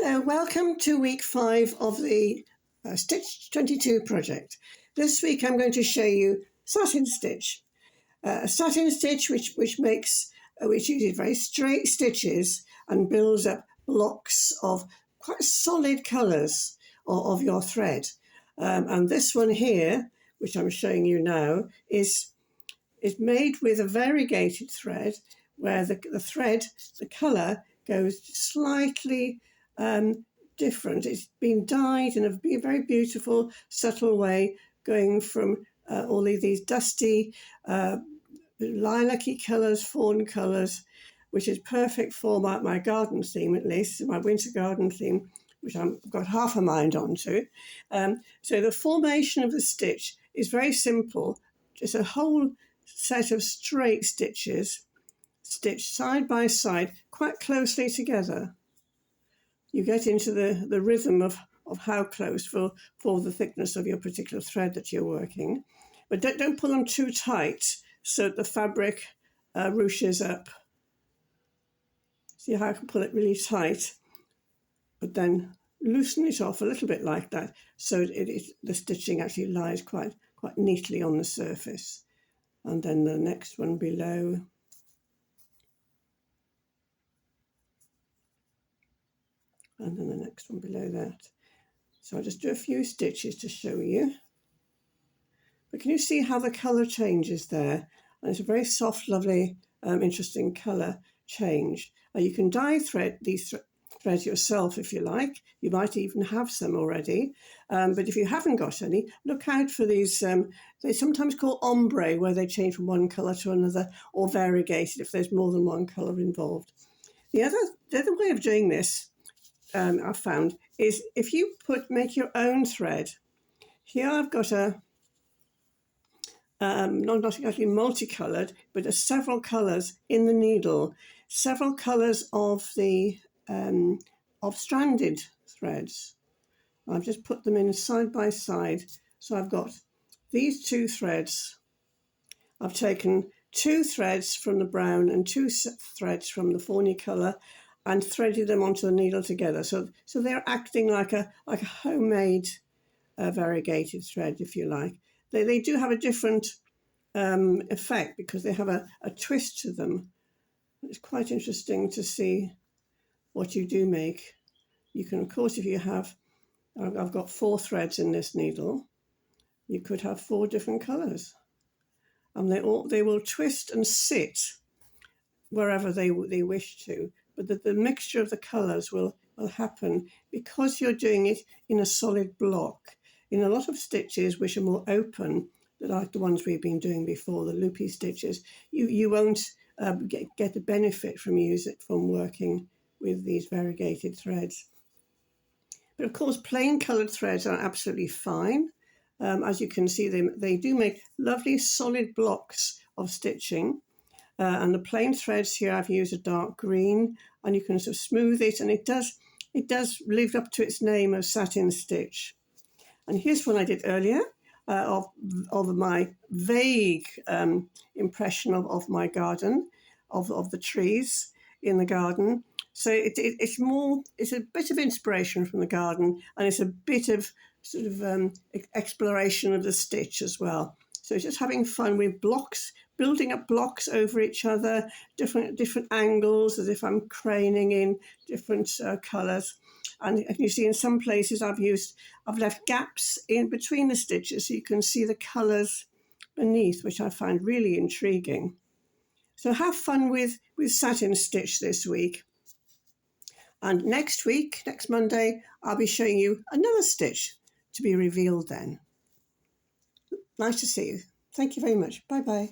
Hello, welcome to week 5 of the Stitch 22 project. This week I'm going to show you satin stitch. A satin stitch which uses very straight stitches and builds up blocks of quite solid colours of your thread. And this one here, which I'm showing you now, is made with a variegated thread where the colour goes slightly different. It's been dyed in a very beautiful, subtle way, going from all of these dusty, lilac-y colours, fawn colours, which is perfect for my garden theme, at least, my winter garden theme, which I've got half a mind onto. So the formation of the stitch is very simple. Just a whole set of straight stitches, stitched side by side, quite closely together. You get into the rhythm of how close for the thickness of your particular thread that you're working. But don't pull them too tight so that the fabric ruches up. See how I can pull it really tight, but then loosen it off a little bit like that, so the stitching actually lies quite neatly on the surface. And then the next one below. And then the next one below that. So I'll just do a few stitches to show you. But can you see how the colour changes there? And it's a very soft, lovely, interesting colour change. You can dye these threads yourself if you like. You might even have some already. But if you haven't got any, look out for these. They're sometimes called ombre, where they change from one colour to another, or variegated if there's more than one colour involved. The other way of doing this, I've found, is if you make your own thread. Here I've got a not exactly multicoloured, but several colours in the needle, several colours of the of stranded threads. I've just put them in side by side. So I've got these two threads. I've taken 2 threads from the brown and 2 threads from the fawny colour, and threaded them onto the needle together. So they're acting like a homemade variegated thread, if you like. They do have a different effect because they have a twist to them. It's quite interesting to see what you do make. You can, of course, if you have, I've got 4 threads in this needle, you could have 4 different colours. And they will twist and sit wherever they wish to. But the mixture of the colours will happen because you're doing it in a solid block. In a lot of stitches which are more open, like the ones we've been doing before, the loopy stitches, you won't get the benefit from working with these variegated threads. But of course, plain coloured threads are absolutely fine. As you can see, they do make lovely solid blocks of stitching. And the plain threads here, I've used a dark green, and you can sort of smooth it, and it does live up to its name of satin stitch. And here's one I did earlier of my vague impression of my garden, of the trees in the garden. So it's a bit of inspiration from the garden, and it's a bit of sort of exploration of the stitch as well. So it's just having fun with blocks, building up blocks over each other, different angles, as if I'm craning in different colours. And you see in some places I've left gaps in between the stitches so you can see the colours beneath, which I find really intriguing. So have fun with satin stitch this week. And next week, next Monday, I'll be showing you another stitch to be revealed then. Nice to see you. Thank you very much. Bye-bye.